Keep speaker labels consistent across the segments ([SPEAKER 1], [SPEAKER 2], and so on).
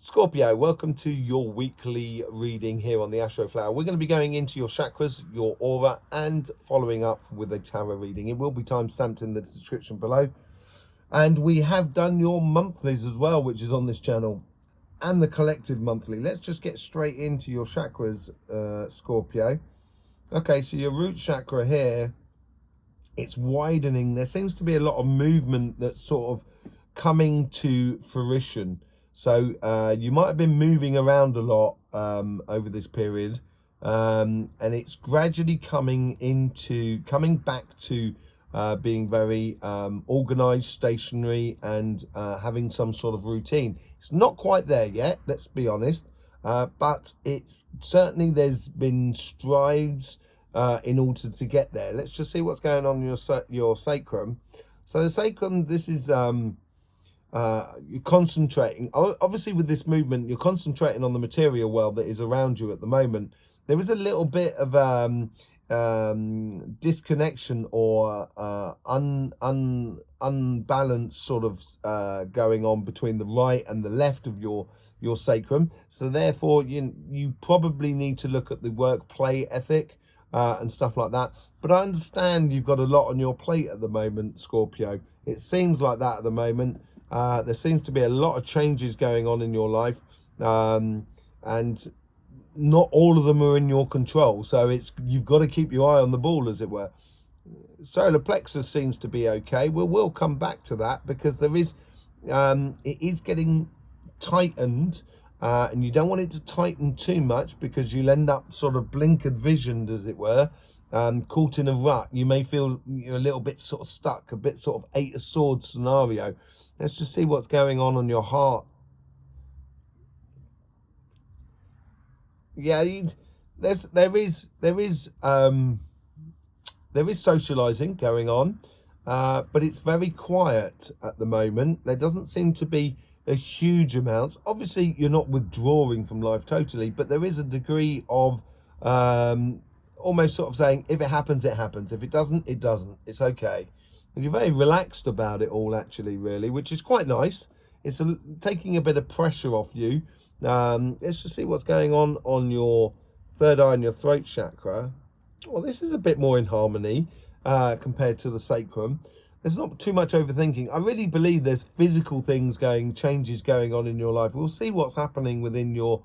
[SPEAKER 1] Scorpio, welcome to your weekly reading here on the Astroflower. We're going to be going into your chakras, your aura, and following up with a tarot reading. It will be time-stamped in the description below. And we have done your monthlies as well, which is on this channel, and the collective monthly. Let's just get straight into your chakras, Scorpio. Okay, so your root chakra here, it's widening. There seems to be a lot of movement that's sort of coming to fruition. So you might have been moving around a lot over this period, and it's gradually coming back to being very organized, stationary, and having some sort of routine. It's not quite there yet, let's be honest, but it's certainly, there's been strides in order to get there. Let's just see what's going on in your sacrum. So the sacrum, this is you're concentrating, obviously with this movement, you're concentrating on the material world that is around you at the moment. There is a little bit of disconnection or unbalanced sort of going on between the right and the left of your sacrum. So therefore you probably need to look at the work play ethic and stuff like that. But I understand you've got a lot on your plate at the moment, Scorpio. It seems like that at the moment. There seems to be a lot of changes going on in your life, and not all of them are in your control. So you've got to keep your eye on the ball, as it were. Solar plexus seems to be okay. We'll come back to that, because there is it is getting tightened, and you don't want it to tighten too much, because you'll end up sort of blinkered visioned, as it were, caught in a rut. You may feel you're a little bit sort of stuck, a bit sort of Eight of Swords scenario. Let's just see what's going on your heart. Yeah, there is socializing going on, but it's very quiet at the moment. There doesn't seem to be a huge amount. Obviously, you're not withdrawing from life totally, but there is a degree of almost sort of saying, if it happens, it happens. If it doesn't, it doesn't. It's okay. And you're very relaxed about it all, actually, really, which is quite nice. It's taking a bit of pressure off you. Let's just see what's going on your third eye and your throat chakra. Well, this is a bit more in harmony compared to the sacrum. There's not too much overthinking. I really believe there's physical things changes going on in your life. We'll see what's happening within your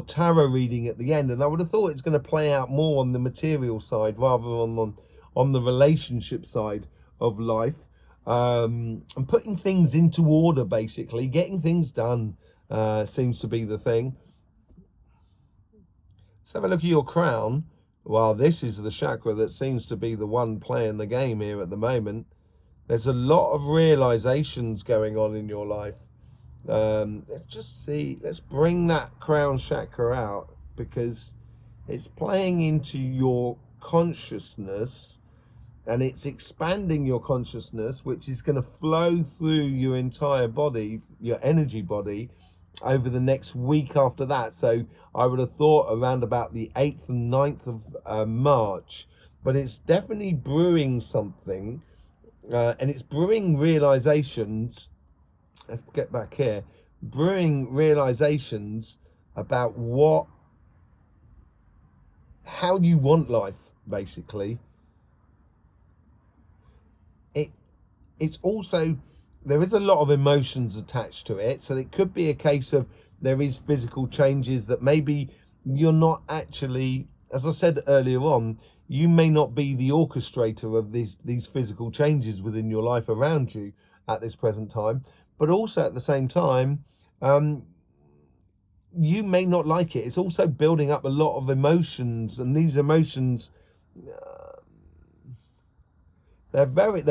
[SPEAKER 1] tarot reading at the end. And I would have thought it's going to play out more on the material side rather than on the relationship side of life, and putting things into order, basically getting things done seems to be the thing. Let's have a look at your crown. Well, this is the chakra that seems to be the one playing the game here at the moment. There's a lot of realizations going on in your life. Let's just see, let's bring that crown chakra out, because it's playing into your consciousness, and it's expanding your consciousness, which is going to flow through your entire body, your energy body, over the next week after that. So I would have thought around about the 8th and 9th of March. But it's definitely brewing something, and it's brewing realizations. Let's get back here. Brewing realizations about how you want life, basically. It's also, there is a lot of emotions attached to it. So it could be a case of there is physical changes that maybe you're not actually, as I said earlier on, you may not be the orchestrator of these physical changes within your life around you at this present time. But also at the same time, you may not like it. It's also building up a lot of emotions, and these emotions, they're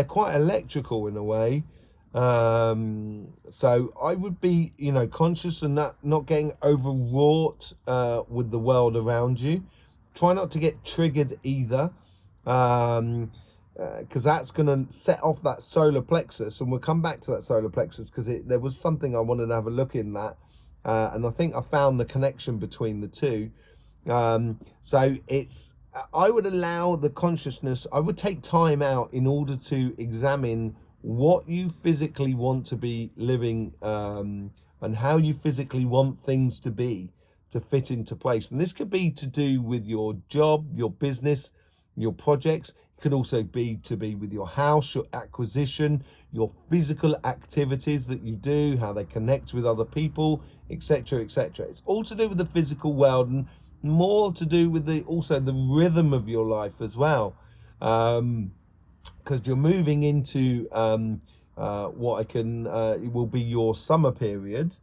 [SPEAKER 1] quite electrical in a way. So I would be, conscious and not getting overwrought with the world around you. Try not to get triggered either, because that's going to set off that solar plexus, and we'll come back to that solar plexus, because there was something I wanted to have a look in that, and I think I found the connection between the two. So I would allow the consciousness, I would take time out in order to examine what you physically want to be living and how you physically want things to be to fit into place. And this could be to do with your job, your business, your projects. It could also be with your house, your acquisition, your physical activities that you do, how they connect with other people, etc., etc. It's all to do with the physical world, and more to do with also the rhythm of your life as well, because you're moving into it will be your summer period.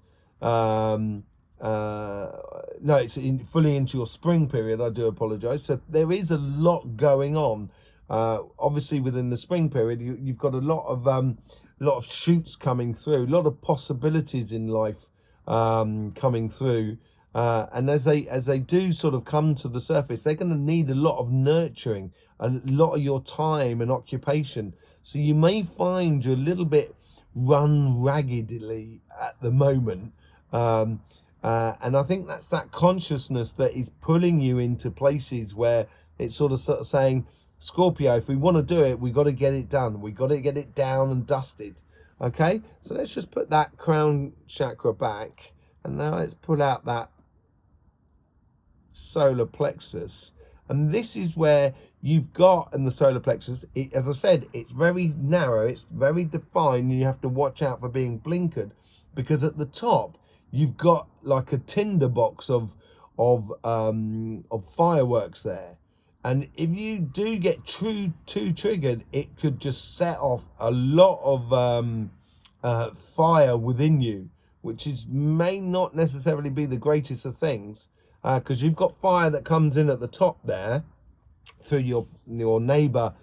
[SPEAKER 1] No, it's fully into your spring period. I do apologize. So there is a lot going on. Obviously, within the spring period, you've got a lot of shoots coming through, a lot of possibilities in life coming through. And as they do sort of come to the surface, they're going to need a lot of nurturing, a lot of your time and occupation. So you may find you're a little bit run raggedly at the moment. And I think that's that consciousness that is pulling you into places where it's sort of saying, Scorpio, if we want to do it, we got to get it done. We got to get it down and dusted. Okay, so let's just put that crown chakra back, and now let's pull out that solar plexus. And this is where you've got in the solar plexus, as I said, it's very narrow, it's very defined, and you have to watch out for being blinkered, because at the top you've got like a tinderbox of fireworks there. And if you do get too triggered, it could just set off a lot of fire within you, which may not necessarily be the greatest of things, because you've got fire that comes in at the top there through your neighbor,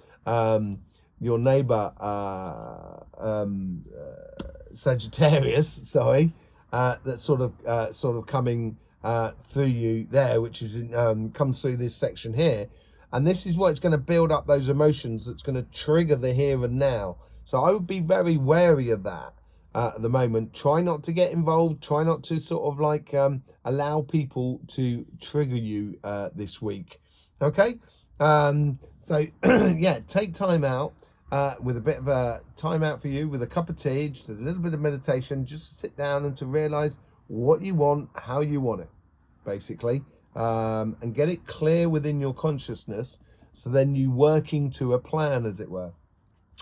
[SPEAKER 1] Sagittarius, sorry, that's sort of coming through you there, which is comes through this section here. And this is what's going to build up those emotions, that's going to trigger the here and now. So I would be very wary of that at the moment. Try not to get involved. Try not to sort of like allow people to trigger you this week. Okay? So, yeah, take time out with a bit of a time out for you, with a cup of tea, just a little bit of meditation, just to sit down and to realize what you want, how you want it, basically. And get it clear within your consciousness, so then you working to a plan, as it were.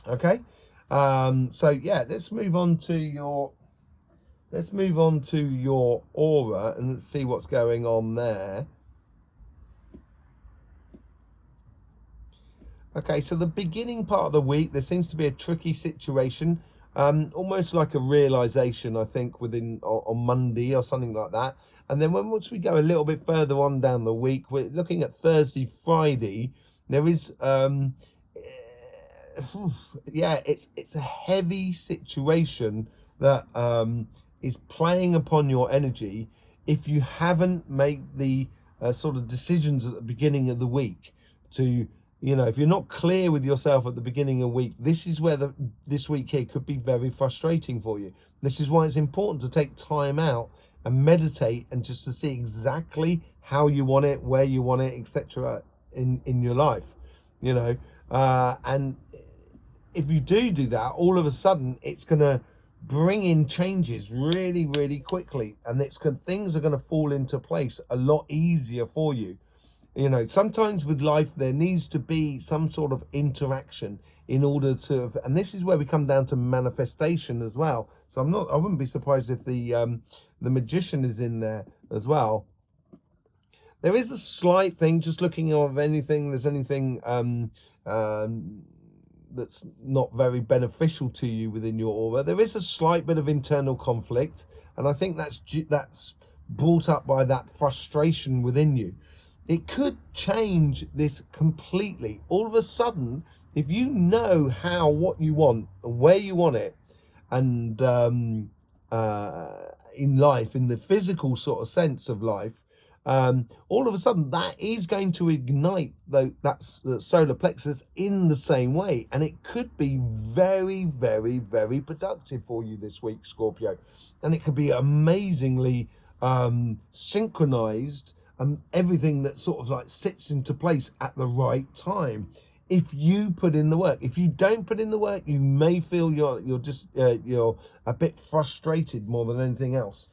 [SPEAKER 1] Okay, so yeah, let's move on to your aura, and let's see what's going on there. Okay, so the beginning part of the week, there seems to be a tricky situation, almost like a realization, I think, on Monday or something like that. And then once we go a little bit further on down the week, we're looking at Thursday, Friday. There is, it's a heavy situation that is playing upon your energy if you haven't made the sort of decisions at the beginning of the week to. If you're not clear with yourself at the beginning of the week, this is where this week here could be very frustrating for you. This is why it's important to take time out and meditate, and just to see exactly how you want it, where you want it, etc. in your life, and if you do that, all of a sudden it's going to bring in changes really, really quickly, and things are going to fall into place a lot easier for you. Sometimes with life, there needs to be some sort of interaction in order to, and this is where we come down to manifestation as well. So I wouldn't be surprised if the magician is in there as well. There is a slight thing, just looking at there's anything that's not very beneficial to you within your aura. There is a slight bit of internal conflict, and I think that's brought up by that frustration within you. It could change this completely. All of a sudden, if you know what you want and where you want it, and in life, in the physical sort of sense of life, all of a sudden that is going to ignite that solar plexus in the same way, and it could be very, very, very productive for you this week, Scorpio, and it could be amazingly synchronized. Everything that sort of like sits into place at the right time if you put in the work. If you don't put in the work, you may feel you're a bit frustrated more than anything else.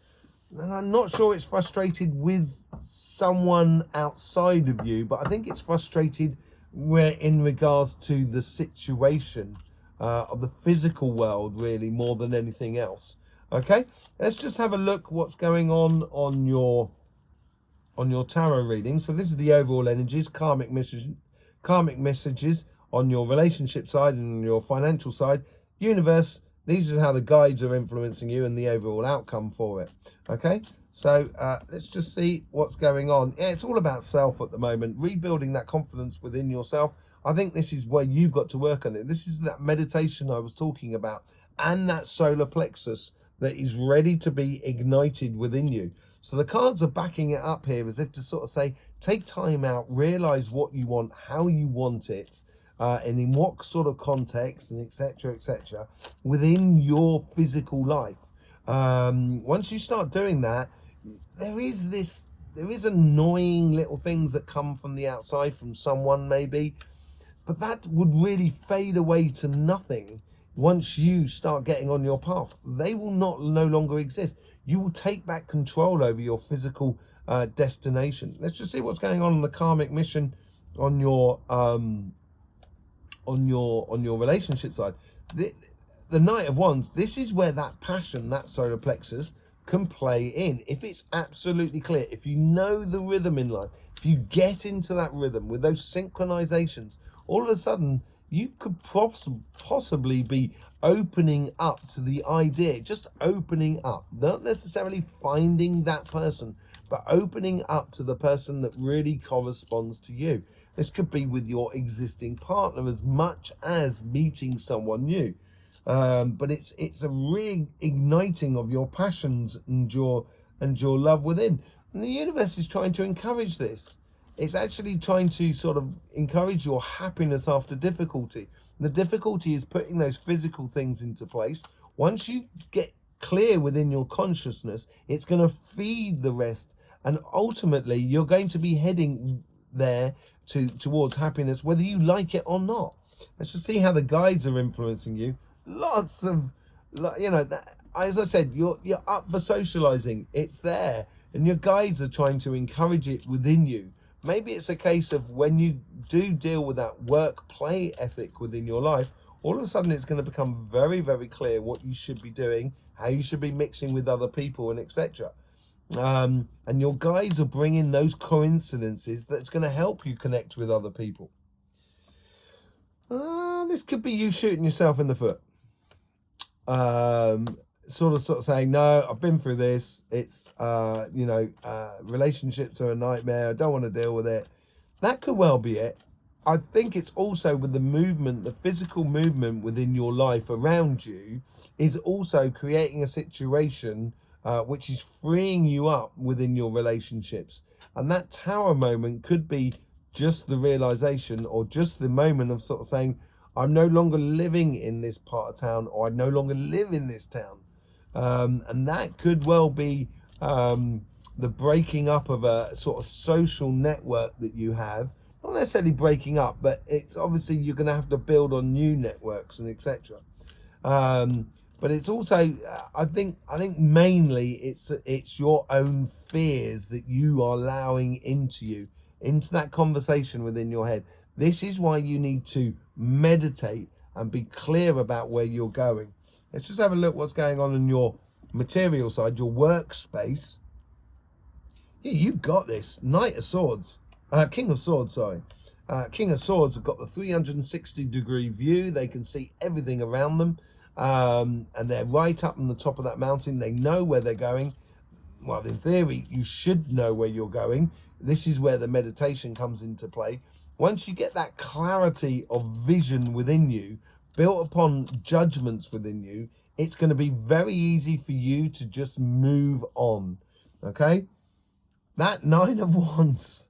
[SPEAKER 1] And I'm not sure it's frustrated with someone outside of you, but I think it's frustrated where in regards to the situation of the physical world, really, more than anything else. Okay, let's just have a look what's going on your tarot reading. So this is the overall energies, karmic messages on your relationship side and your financial side. Universe, these are how the guides are influencing you and the overall outcome for it. Okay, so let's just see what's going on. Yeah, it's all about self at the moment, rebuilding that confidence within yourself. I think this is where you've got to work on it. This is that meditation I was talking about, and that solar plexus that is ready to be ignited within you. So the cards are backing it up here as if to sort of say, take time out, realize what you want, how you want it, and in what sort of context, and etc., within your physical life. Once you start doing that, there is annoying little things that come from the outside, from someone maybe, but that would really fade away to nothing once you start getting on your path. They will no longer exist. You will take back control over your physical destination. Let's just see what's going on in the karmic mission on your relationship side. The Knight of Wands, this is where that passion, that solar plexus, can play in. If it's absolutely clear, if you know the rhythm in life, if you get into that rhythm with those synchronizations, all of a sudden you could possibly be opening up to the idea, just opening up, not necessarily finding that person, but opening up to the person that really corresponds to you. This could be with your existing partner as much as meeting someone new. But it's a reigniting of your passions and your love within. And the universe is trying to encourage this. It's actually trying to sort of encourage your happiness after difficulty. The difficulty is putting those physical things into place. Once you get clear within your consciousness, it's going to feed the rest. And ultimately, you're going to be heading there towards happiness, whether you like it or not. Let's just see how the guides are influencing you. Lots of, as I said, you're up for socializing. It's there. And your guides are trying to encourage it within you. Maybe it's a case of when you do deal with that work-play ethic within your life, all of a sudden it's going to become very, very clear what you should be doing, how you should be mixing with other people, and etc. And your guides are bringing those coincidences that's going to help you connect with other people. This could be you shooting yourself in the foot. Sort of saying, no, I've been through this. It's, relationships are a nightmare. I don't want to deal with it. That could well be it. I think it's also with the movement, the physical movement within your life around you is also creating a situation which is freeing you up within your relationships. And that tower moment could be just the realization or just the moment of sort of saying, I'm no longer living in this part of town, or I no longer live in this town. And that could well be the breaking up of a sort of social network that you have. Not necessarily breaking up, but it's obviously you're going to have to build on new networks and etc. But it's also, I think mainly it's your own fears that you are allowing into that conversation within your head. This is why you need to meditate and be clear about where you're going. Let's just have a look what's going on in your material side, your workspace. Yeah, you've got this. Knight of Swords. King of Swords, sorry. King of Swords have got the 360-degree view. They can see everything around them. And they're right up on the top of that mountain. They know where they're going. Well, in theory, you should know where you're going. This is where the meditation comes into play. Once you get that clarity of vision within you, built upon judgments within you, it's going to be very easy for you to just move on. Okay? That Nine of Wands.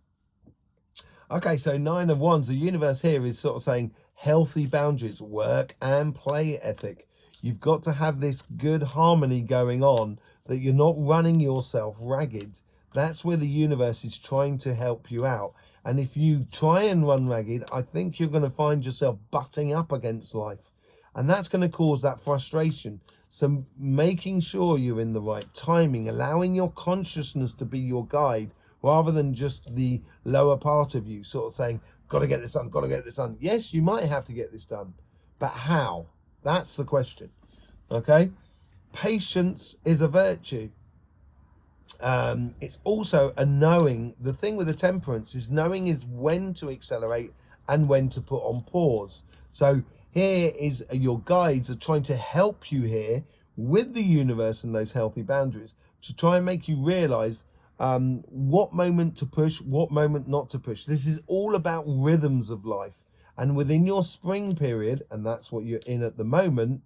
[SPEAKER 1] Okay, so Nine of Wands, the universe here is sort of saying healthy boundaries, work and play ethic. You've got to have this good harmony going on, that you're not running yourself ragged. That's where the universe is trying to help you out. And if you try and run ragged, I think you're going to find yourself butting up against life. And that's going to cause that frustration. So making sure you're in the right timing, allowing your consciousness to be your guide, rather than just the lower part of you sort of saying, got to get this done, got to get this done. Yes, you might have to get this done, but how? That's the question. Okay? Patience is a virtue. It's also a knowing. The thing with the temperance is knowing is when to accelerate and when to put on pause. So here is your guides are trying to help you here with the universe and those healthy boundaries to try and make you realize what moment to push, what moment not to push. This is all about rhythms of life. And within your spring period, and that's what you're in at the moment,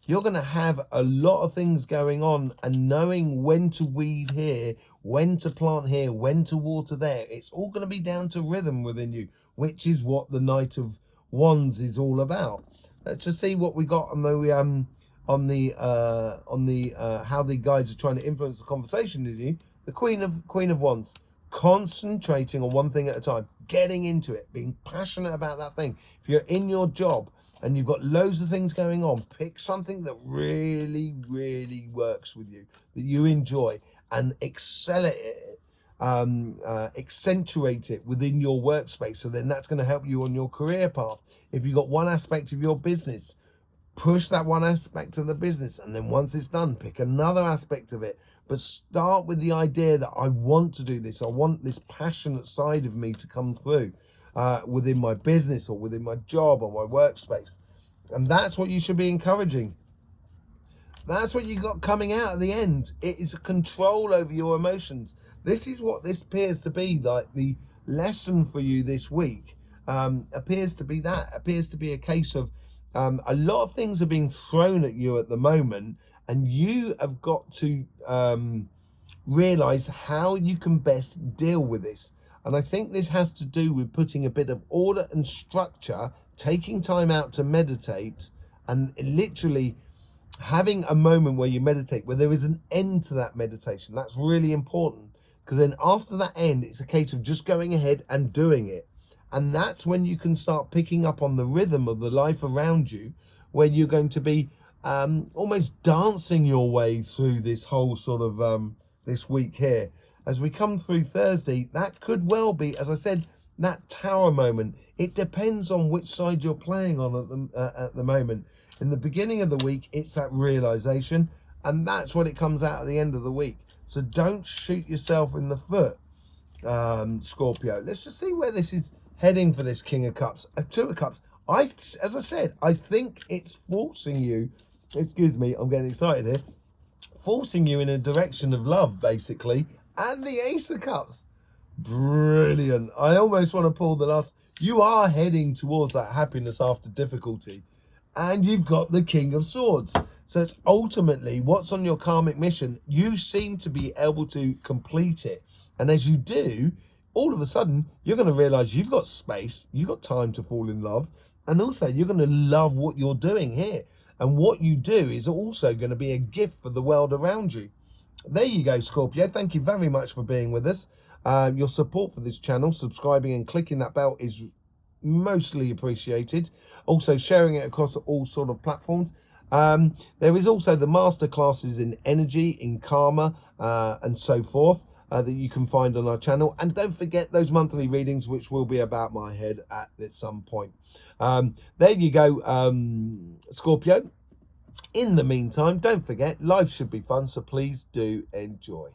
[SPEAKER 1] you're going to have a lot of things going on, and knowing when to weed here, when to plant here, when to water there. It's all going to be down to rhythm within you, which is what the Knight of Wands is all about. Let's just see what we got on the how the guides are trying to influence the conversation with you. The Queen of Wands, concentrating on one thing at a time, getting into it, being passionate about that thing. If you're in your job and you've got loads of things going on, pick something that really, really works with you, that you enjoy, and accentuate it within your workspace. So then that's going to help you on your career path. If you've got one aspect of your business, push that one aspect of the business, and then once it's done, pick another aspect of it. But start with the idea that I want to do this. I want this passionate side of me to come through within my business or within my job or my workspace. And that's what you should be encouraging. That's what you got coming out at the end. It is a control over your emotions. This is what this appears to be like. The lesson for you this week appears to be that. Appears to be a case of a lot of things are being thrown at you at the moment, and you have got to realize how you can best deal with this. And I think this has to do with putting a bit of order and structure, taking time out to meditate, and literally having a moment where you meditate, where there is an end to that meditation. That's really important, because then after that end, it's a case of just going ahead and doing it. And that's when you can start picking up on the rhythm of the life around you, where you're going to be almost dancing your way through this whole sort of this week here. As we come through Thursday, that could well be, as I said, that tower moment. It depends on which side you're playing on at the moment. In the beginning of the week, it's that realization, and that's what it comes out at the end of the week. So don't shoot yourself in the foot, Scorpio. Let's just see where this is heading for this King of Cups. Two of Cups. As I said, I think it's forcing you, excuse me, I'm getting excited here, forcing you in a direction of love, basically. And the Ace of Cups. Brilliant. I almost want to pull the last. You are heading towards that happiness after difficulty. And you've got the King of Swords. So it's ultimately what's on your karmic mission. You seem to be able to complete it. And as you do, all of a sudden, you're going to realize you've got space. You've got time to fall in love. And also, you're going to love what you're doing here. And what you do is also going to be a gift for the world around you. There you go, Scorpio. Thank you very much for being with us. Your support for this channel, subscribing and clicking that bell is mostly appreciated. Also sharing it across all sort of platforms. There is also the masterclasses in energy, in karma, and so forth that you can find on our channel. And don't forget those monthly readings, which will be about my head at some point. There you go, Scorpio. In the meantime, don't forget, life should be fun, so please do enjoy.